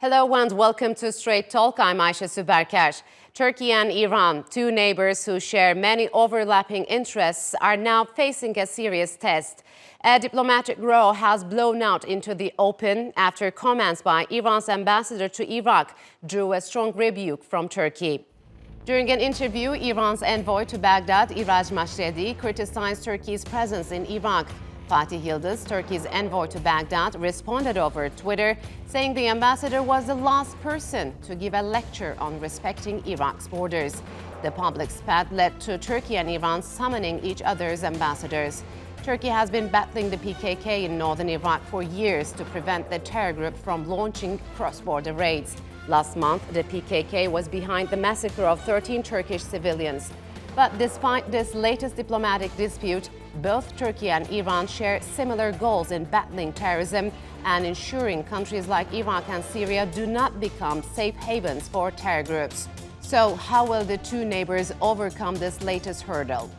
Hello and welcome to Straight Talk. I'm Ayşe Süberker. Turkey and Iran, two neighbors who share many overlapping interests, are now facing a serious test. A diplomatic row has blown out into the open after comments by Iran's ambassador to Iraq drew a strong rebuke from Turkey. During an interview, Iran's envoy to Baghdad Iraj Masjedi criticized Turkey's presence in Iraq. Fatih Yildiz, Turkey's envoy to Baghdad, responded over Twitter, saying the ambassador was the last person to give a lecture on respecting Iraq's borders. The public spat led to Turkey and Iran summoning each other's ambassadors. Turkey has been battling the PKK in northern Iraq for years to prevent the terror group from launching cross-border raids. Last month, the PKK was behind the massacre of 13 Turkish civilians. But despite this latest diplomatic dispute, both Turkey and Iran share similar goals in battling terrorism and ensuring countries like Iraq and Syria do not become safe havens for terror groups. So how will the two neighbors overcome this latest hurdle?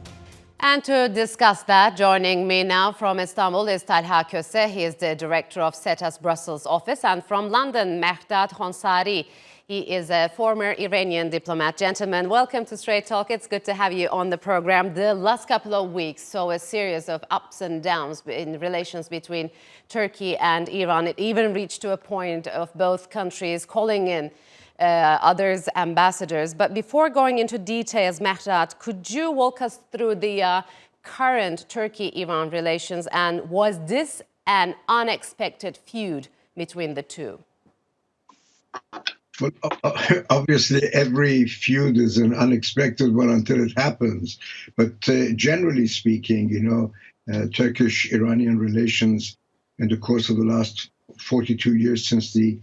And to discuss that, joining me now from Istanbul is Talha Kose. He is the director of SETA's Brussels office. And from London, Mehrdad Khonsari. He is a former Iranian diplomat. Gentlemen, welcome to Straight Talk. It's good to have you on the program. The last couple of weeks saw a series of ups and downs in relations between Turkey and Iran. It even reached to a point of both countries calling in others' ambassadors. But before going into details, Mehrdad, could you walk us through the current Turkey-Iran relations, and was this an unexpected feud between the two? Well, obviously, every feud is an unexpected one until it happens. But generally speaking, Turkish-Iranian relations in the course of the last 42 years since the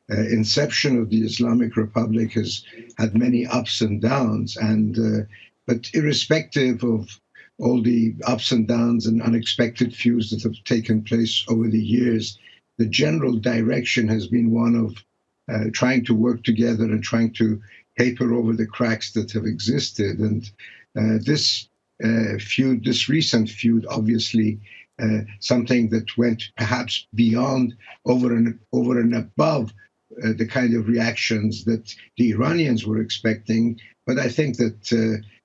inception of the Islamic Republic has had many ups and downs. But irrespective of all the ups and downs and unexpected feuds that have taken place over the years, the general direction has been one of trying to work together and trying to paper over the cracks that have existed. And this recent feud, obviously, something that went perhaps beyond, over and above the kind of reactions that the Iranians were expecting. But I think that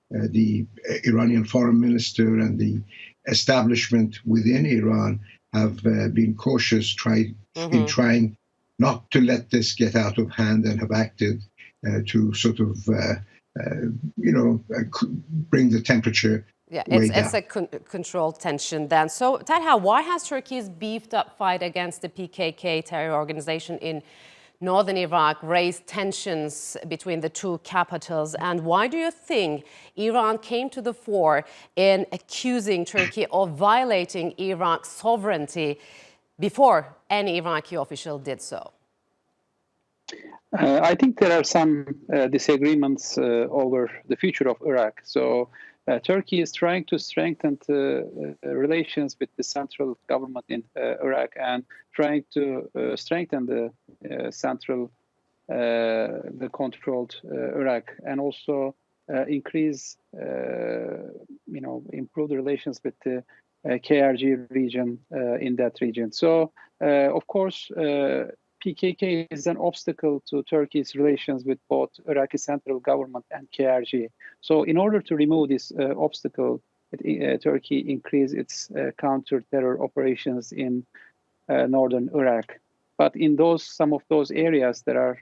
the Iranian foreign minister and the establishment within Iran have been cautious in trying not to let this get out of hand, and have acted to sort of, bring the temperature way down. It's a controlled tension then. So, Talha, why has Turkey's beefed up fight against the PKK terror organization in northern Iraq raised tensions between the two capitals? And why do you think Iran came to the fore in accusing Turkey of violating Iraq's sovereignty before any Iraqi official did so? I think there are some disagreements over the future of Iraq. So Turkey is trying to strengthen relations with the central government in Iraq, and trying to strengthen the the controlled Iraq, and also improve the relations with the KRG region in that region. So, of course, PKK is an obstacle to Turkey's relations with both Iraqi central government and KRG. So in order to remove this obstacle, Turkey increased its counter-terror operations in northern Iraq. But in some of those areas, there are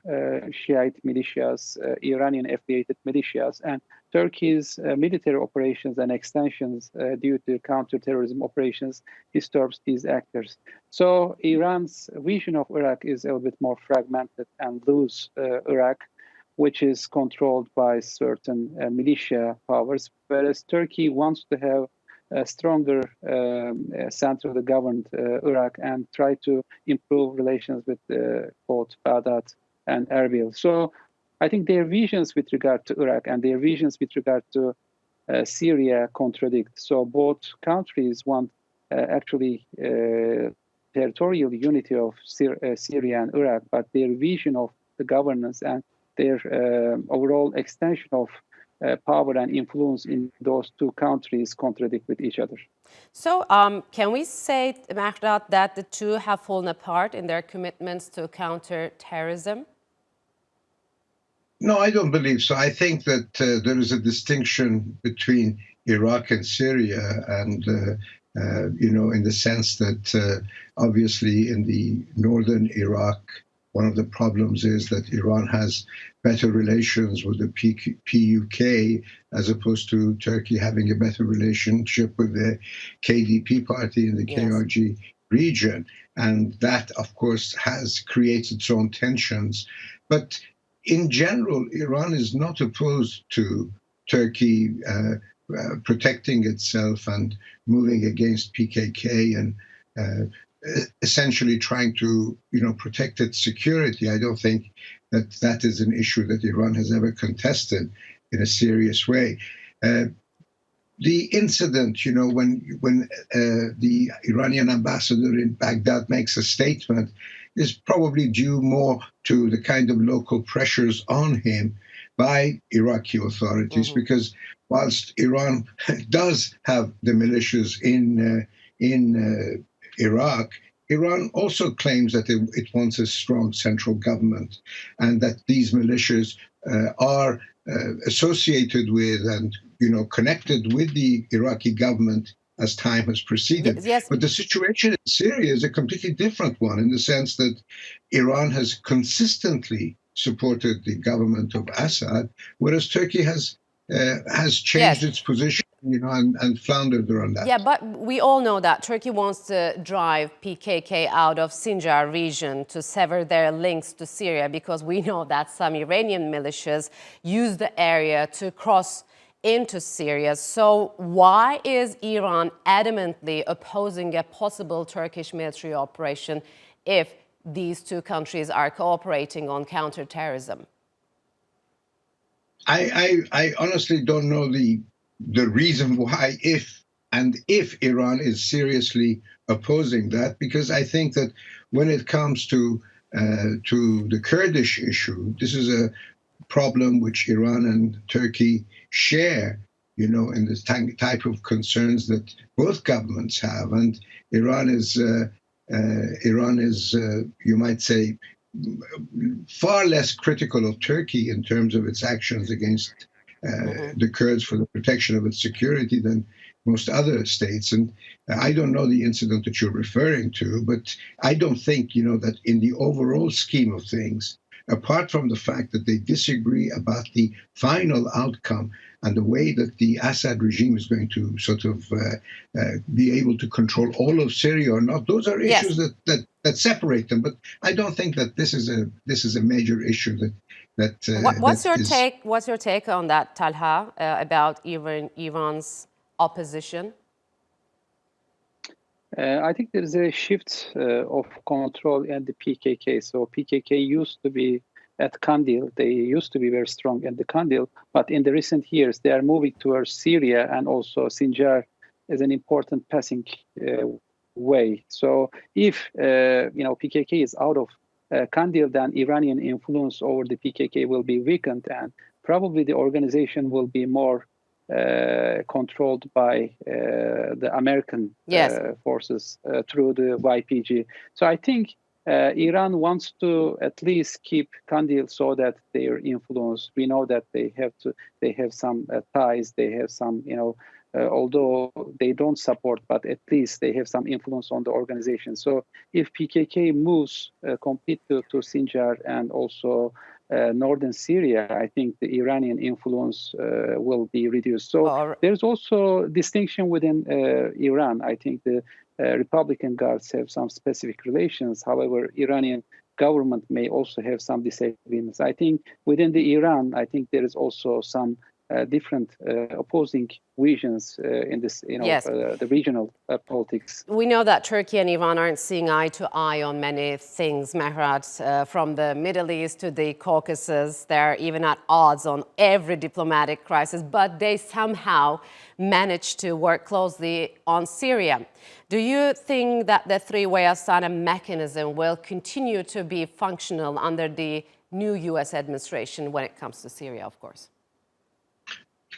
Shiite militias, Iranian-affiliated militias, and Turkey's military operations and extensions due to counterterrorism operations disturbs these actors. So Iran's vision of Iraq is a little bit more fragmented and loose Iraq, which is controlled by certain militia powers, whereas Turkey wants to have a stronger centrally governed Iraq and try to improve relations with both Baghdad and Erbil. So I think their visions with regard to Iraq and their visions with regard to Syria contradict. So both countries want actually territorial unity of Syria and Iraq, but their vision of the governance and their overall extension of power and influence in those two countries contradict with each other. So can we say, Mehrdad, that the two have fallen apart in their commitments to counter terrorism? No, I don't believe so. I think that there is a distinction between Iraq and Syria, and in the sense that obviously in the northern Iraq, one of the problems is that Iran has better relations with the PUK as opposed to Turkey having a better relationship with the KDP party in the KRG region. And that, of course, has created its own tensions. But in general, Iran is not opposed to Turkey protecting itself and moving against PKK and essentially trying to, protect its security. I don't think that that is an issue that Iran has ever contested in a serious way. The incident, when the Iranian ambassador in Baghdad makes a statement, is probably due more to the kind of local pressures on him by Iraqi authorities, because whilst Iran does have the militias in Iraq, Iran also claims that it wants a strong central government, and that these militias are associated with and connected with the Iraqi government as time has proceeded. Yes. But the situation in Syria is a completely different one, in the sense that Iran has consistently supported the government of Assad, whereas Turkey has changed its position, and floundered around that. Yeah, but we all know that Turkey wants to drive PKK out of Sinjar region to sever their links to Syria, because we know that some Iranian militias use the area to cross into Syria. So why is Iran adamantly opposing a possible Turkish military operation if these two countries are cooperating on counterterrorism? I honestly don't know the reason why, if Iran is seriously opposing that, because I think that when it comes to the Kurdish issue, this is a problem which Iran and Turkey share, in the type of concerns that both governments have. And Iran is, you might say, far less critical of Turkey in terms of its actions against the Kurds for the protection of its security than most other states. And I don't know the incident that you're referring to, but I don't think, that in the overall scheme of things, apart from the fact that they disagree about the final outcome and the way that the Assad regime is going to sort of be able to control all of Syria or not, those are issues that separate them. But I don't think that this is a major issue What's your take on that, Talha, about Iran's opposition? I think there is a shift of control in the PKK. So PKK used to be at Kandil. They used to be very strong at the Kandil, but in the recent years, they are moving towards Syria, and also Sinjar is an important passing way. So if PKK is out of Kandil, then Iranian influence over the PKK will be weakened, and probably the organization will be more controlled by the American forces through the YPG. So I think Iran wants to at least keep Kandil so that their influence. We know that they have some ties. They have some, although they don't support, but at least they have some influence on the organization. So if PKK moves complete to Sinjar and also northern Syria, I think the Iranian influence will be reduced. So there's also distinction within Iran. I think the Republican Guards have some specific relations. However, Iranian government may also have some disagreements. I think within the Iran, I think there is also some different opposing visions in this, the regional politics. We know that Turkey and Iran aren't seeing eye to eye on many things, Mehrdad, from the Middle East to the Caucasus. They're even at odds on every diplomatic crisis, but they somehow managed to work closely on Syria. Do you think that the three-way Astana mechanism will continue to be functional under the new U.S. administration when it comes to Syria, of course?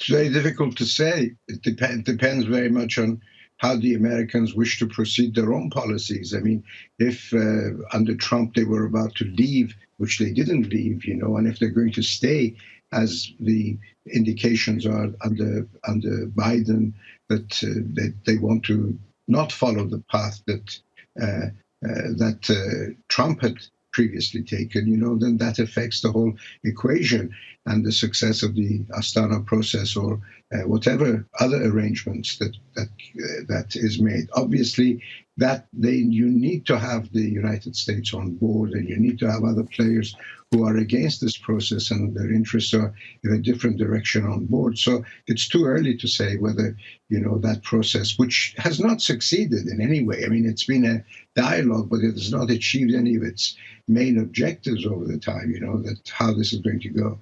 It's very difficult to say. It depends very much on how the Americans wish to proceed their own policies. I mean, if under Trump they were about to leave, which they didn't leave, and if they're going to stay, as the indications are under Biden, that they want to not follow the path that Trump had previously taken, then that affects the whole equation and the success of the Astana process or whatever other arrangements that is made. Obviously, you need to have the United States on board, and you need to have other players who are against this process and their interests are in a different direction on board. So it's too early to say whether, that process, which has not succeeded in any way. I mean, it's been a dialogue, but it has not achieved any of its main objectives over the time, that how this is going to go.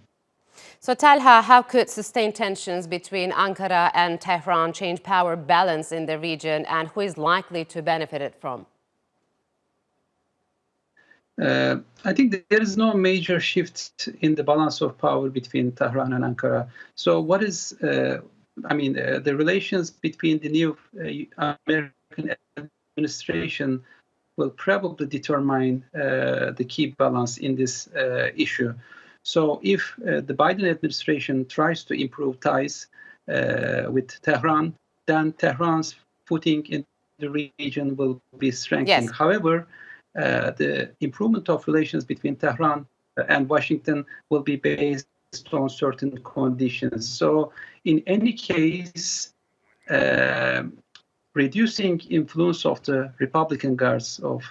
So Talha, how could sustained tensions between Ankara and Tehran change power balance in the region, and who is likely to benefit it from? I think there is no major shift in the balance of power between Tehran and Ankara. So what is, the relations between the new American administration will probably determine the key balance in this issue. So if the Biden administration tries to improve ties with Tehran, then Tehran's footing in the region will be strengthened. Yes. However, the improvement of relations between Tehran and Washington will be based on certain conditions. So in any case, reducing influence of the Republican Guards of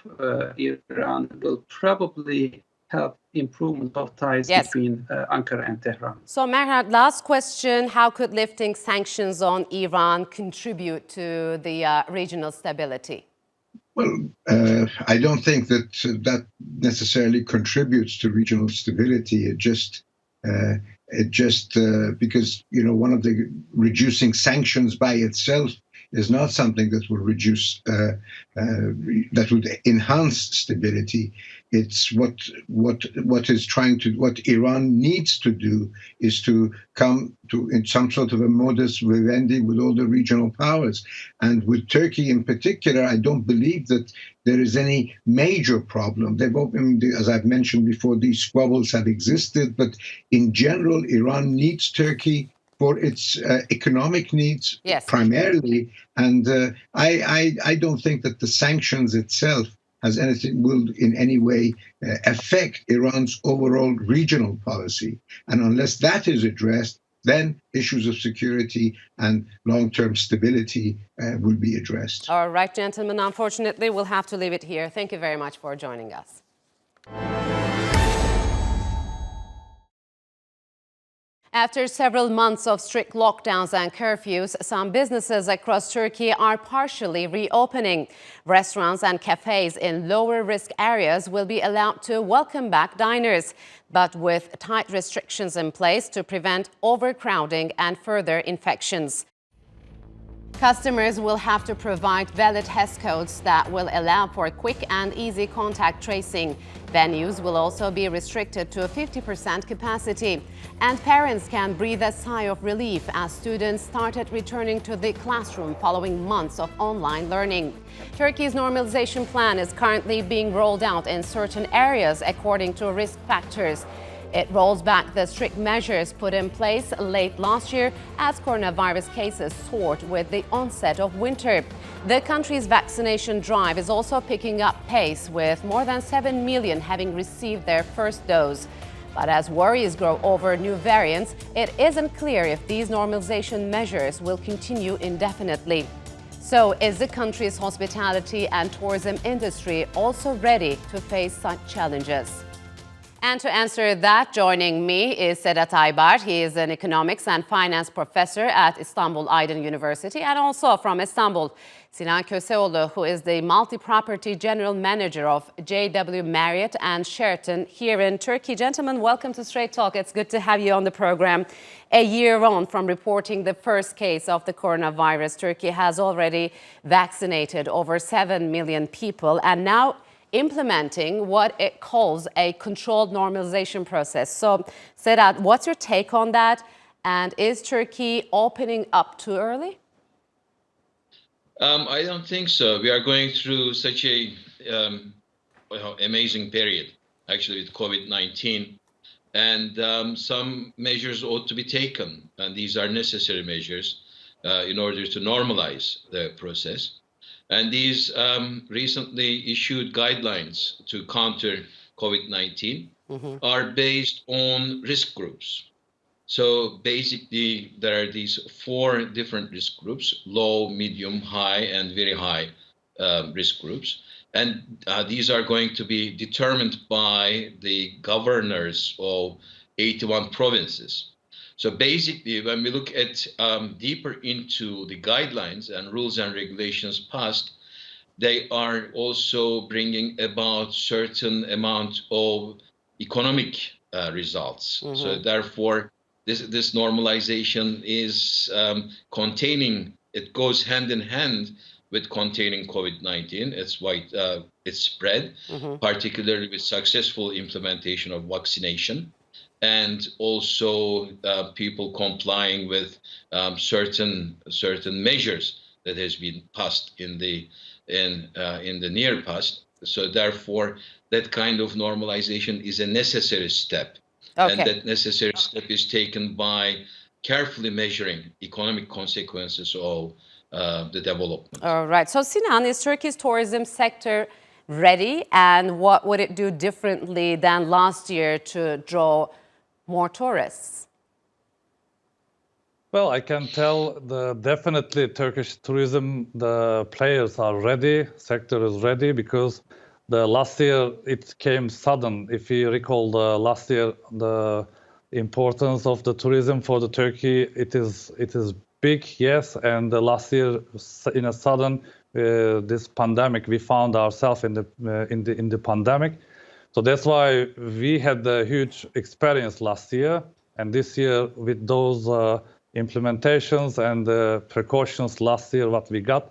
Iran will probably help improvement of ties between Ankara and Tehran. So Mehrdad, last question, how could lifting sanctions on Iran contribute to the regional stability? Well, I don't think that necessarily contributes to regional stability. It just because one of the reducing sanctions by itself is not something that will reduce that would enhance stability. It's what Iran needs to do is to come to in some sort of a modus vivendi with all the regional powers. And with Turkey in particular, I don't believe that there is any major problem. As I've mentioned before, these squabbles have existed, but in general, Iran needs Turkey for its economic needs primarily. And I don't think that the sanctions itself will in any way affect Iran's overall regional policy. And unless that is addressed, then issues of security and long-term stability will be addressed. All right, gentlemen, unfortunately, we'll have to leave it here. Thank you very much for joining us. After several months of strict lockdowns and curfews, some businesses across Turkey are partially reopening. Restaurants and cafes in lower-risk areas will be allowed to welcome back diners, but with tight restrictions in place to prevent overcrowding and further infections. Customers will have to provide valid HES codes that will allow for quick and easy contact tracing. Venues will also be restricted to a 50% capacity. And parents can breathe a sigh of relief as students started returning to the classroom following months of online learning. Turkey's normalization plan is currently being rolled out in certain areas according to risk factors. It rolls back the strict measures put in place late last year as coronavirus cases soared with the onset of winter. The country's vaccination drive is also picking up pace, with more than 7 million having received their first dose. But as worries grow over new variants, it isn't clear if these normalization measures will continue indefinitely. So is the country's hospitality and tourism industry also ready to face such challenges? And to answer that, joining me is Sedat Aybar. He is an economics and finance professor at Istanbul Aydin University, and also from Istanbul, Sinan Koseoglu, who is the multi-property general manager of JW Mariott and Sheraton here in Turkey. Gentlemen, welcome to Straight Talk. It's good to have you on the program. A year on from reporting the first case of the coronavirus, Turkey has already vaccinated over 7 million people and now implementing what it calls a controlled normalization process. So, Sedat, what's your take on that? And is Turkey opening up too early? I don't think so. We are going through such a amazing period, actually, with COVID-19. And some measures ought to be taken. And these are necessary measures in order to normalize the process. And these recently issued guidelines to counter COVID-19 are based on risk groups. So basically, there are these 4 different risk groups: low, medium, high, and very high risk groups. And these are going to be determined by the governors of 81 provinces. So basically, when we look at deeper into the guidelines and rules and regulations passed, they are also bringing about certain amount of economic results. So therefore, this normalization is containing, it goes hand in hand with containing COVID-19. It's why it's spread, particularly with successful implementation of vaccination, and also people complying with certain measures that has been passed in the near past. So therefore, that kind of normalization is a necessary step. Okay. And that necessary step is taken by carefully measuring economic consequences of the development. All right. So Sinan, is Turkey's tourism sector ready? And what would it do differently than last year to draw more tourists? Well, I can tell definitely Turkish tourism, the players are ready, sector is ready, because the last year it came sudden. If you recall, the last year, the importance of the tourism for the Turkey, it is big, yes. And the last year, in a sudden, this pandemic, we found ourselves in the pandemic. So that's why we had a huge experience last year, and this year with those implementations and the precautions last year, what we got,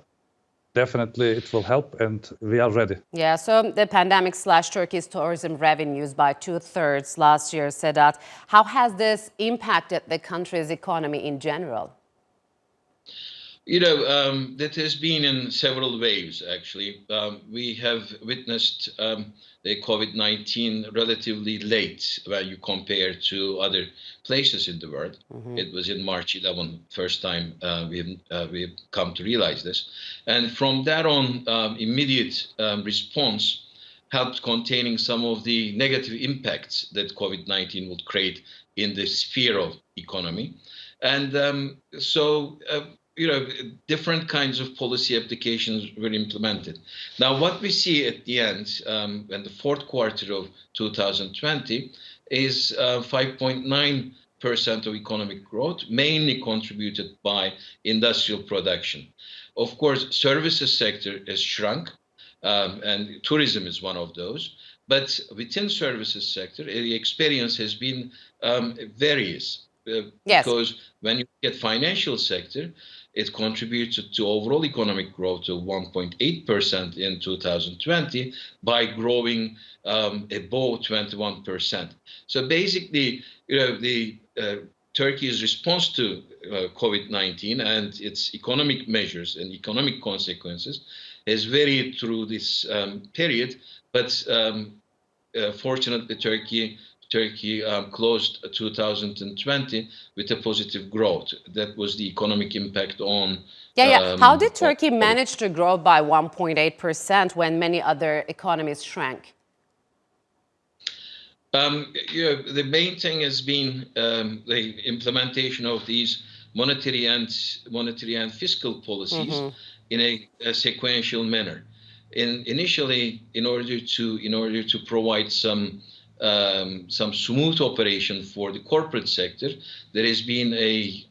definitely it will help, and we are ready. Yeah, so the pandemic slashed Turkey's tourism revenues by 2/3 last year, Sedat. How has this impacted the country's economy in general? You know, that has been in several waves, actually. We have witnessed the COVID-19 relatively late when you compare to other places in the world. It was in March 11, first time we've come to realize this. And from that on, immediate response helped containing some of the negative impacts that COVID-19 would create in the sphere of economy. And you know, different kinds of policy applications were implemented. Now, what we see at the end, in the 4th quarter of 2020, is 5.9% of economic growth, mainly contributed by industrial production. Of course, services sector has shrunk, and tourism is one of those. But within services sector, the experience has been various. Because when you get financial sector, it contributed to overall economic growth of 1.8% in 2020 by growing above 21%. So basically, you know, Turkey's response to COVID-19 and its economic measures and economic consequences has varied through this period. But fortunately, Turkey closed 2020 with a positive growth. That was the economic impact on... How did Turkey manage to grow by 1.8% when many other economies shrank? You know, the main thing has been the implementation of these monetary and fiscal policies in a sequential manner. Initially, in order to provide some smooth operation for the corporate sector, there has been a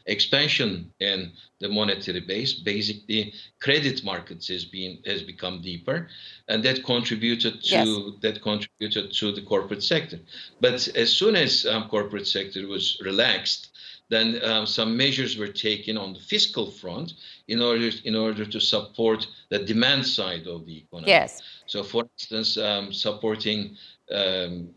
expansion in the monetary base. Basically, credit markets has become deeper, and that contributed to the corporate sector. But as soon as corporate sector was relaxed, then some measures were taken on the fiscal front in order to support the demand side of the economy. Yes. So, for instance, supporting the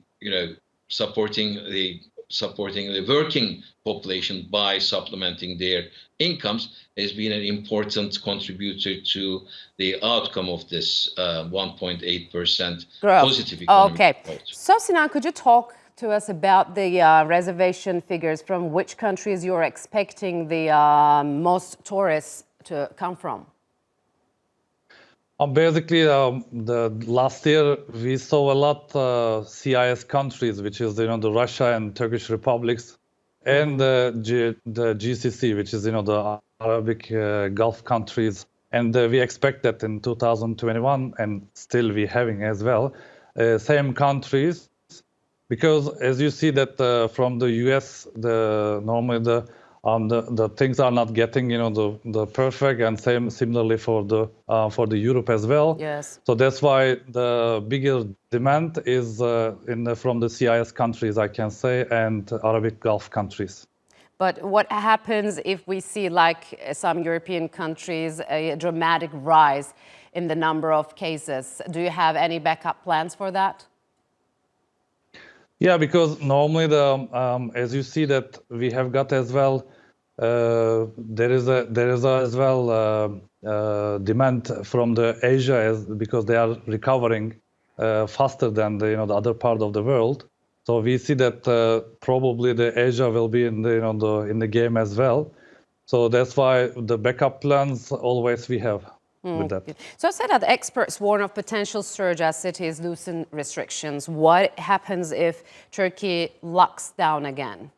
supporting the working population by supplementing their incomes has been an important contributor to the outcome of this 1.8% positive economic growth. So Sinan, could you talk to us about the reservation figures, from which countries you're expecting the most tourists to come from? Basically, the last year we saw a lot CIS countries, which is the Russia and Turkish republics, and the GCC, which is the Arabic Gulf countries, and we expect that in 2021, and still we having as well, same countries, because as you see that from the US, normally the things are not getting the perfect, and similarly for the Europe as well. Yes. So that's why the bigger demand is from the CIS countries, I can say, and Arabic Gulf countries. But what happens if we see, like some European countries, a dramatic rise in the number of cases? Do you have any backup plans for that? Yeah, because normally as you see that we have got as well, there is as well demand from the Asia, because they are recovering faster than the other part of the world. So we see that probably the Asia will be in the game as well. So that's why the backup plans always we have. With that. So Sedat, experts warn of potential surge as cities loosen restrictions. What happens if Turkey locks down again?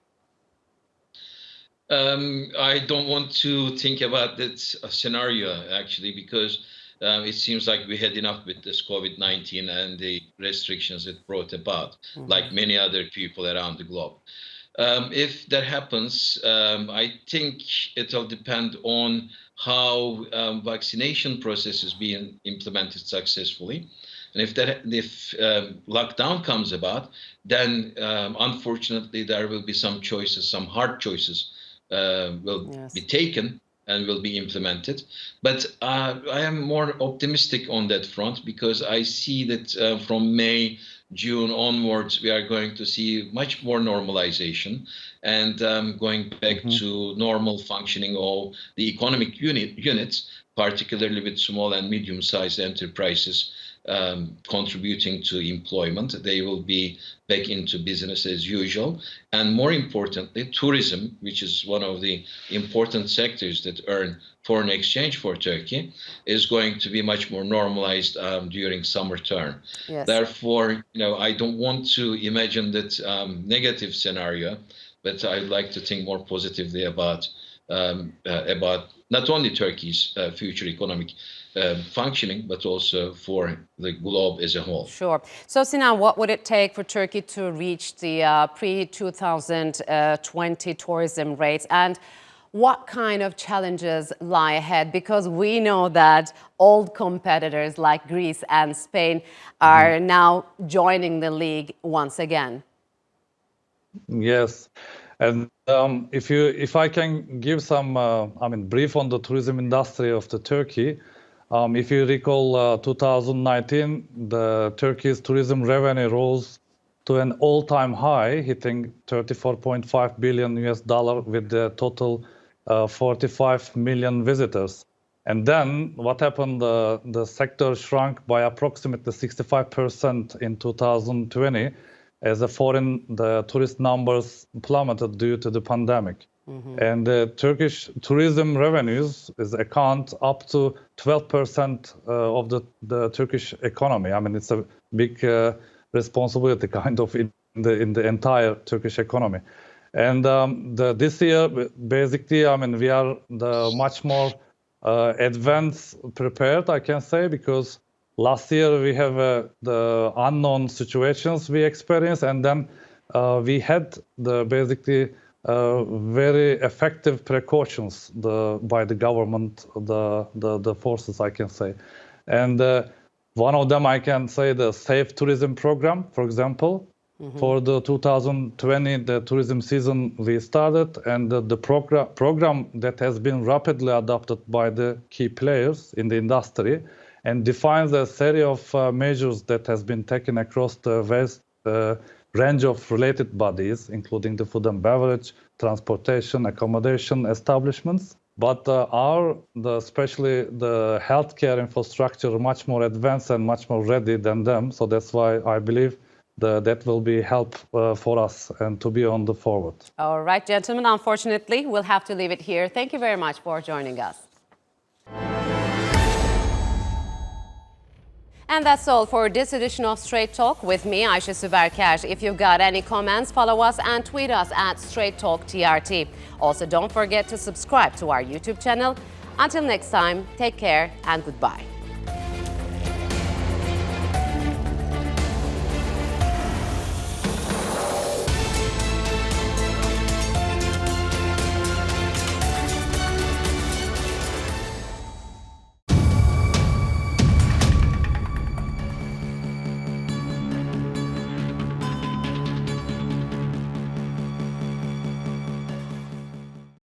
I don't want to think about that scenario, actually, because it seems like we had enough with this COVID-19 and the restrictions it brought about, like many other people around the globe. If that happens, I think it'll depend on how vaccination process is being implemented successfully. And if lockdown comes about, then unfortunately there will be some choices, some hard choices will be taken and will be implemented. But I am more optimistic on that front, because I see that from May, June onwards, we are going to see much more normalization and going back to normal functioning of the economic units, particularly with small and medium-sized enterprises contributing to employment. They will be back into business as usual. And more importantly, tourism, which is one of the important sectors that earn foreign exchange for Turkey, is going to be much more normalized during summer term. Yes. Therefore, I don't want to imagine that negative scenario, but I'd like to think more positively about not only Turkey's future economic functioning, but also for the globe as a whole. Sure. So Sinan, what would it take for Turkey to reach the pre-2020 tourism rates, and what kind of challenges lie ahead? Because we know that old competitors like Greece and Spain are now joining the league once again. Yes. And if I can give some, brief on the tourism industry of the Turkey. If you recall, 2019, the Turkey's tourism revenue rose to an all-time high, hitting $34.5 billion with the total 45 million visitors. And then what happened? The sector shrunk by approximately 65% in 2020, as the tourist numbers plummeted due to the pandemic. And the Turkish tourism revenues account up to 12% of the Turkish economy. It's a big responsibility kind of in the entire Turkish economy. And this year, basically, we are much more advanced prepared, I can say, because last year we have the unknown situations we experienced, and then we had very effective precautions by the government, the forces, I can say. And one of them, I can say, the Safe Tourism Program, for example. For the 2020, the tourism season we started, and the program that has been rapidly adopted by the key players in the industry, and defines a series of measures that has been taken across the range of related bodies, including the food and beverage, transportation, accommodation establishments. But especially the healthcare infrastructure, much more advanced and much more ready than them. So that's why I believe that will be help for us and to be on the forward. All right, gentlemen, unfortunately, we'll have to leave it here. Thank you very much for joining us. And that's all for this edition of Straight Talk with me, Ayşe Süberker. If you've got any comments, follow us and tweet us at Straight Talk TRT. Also, don't forget to subscribe to our YouTube channel. Until next time, take care and goodbye.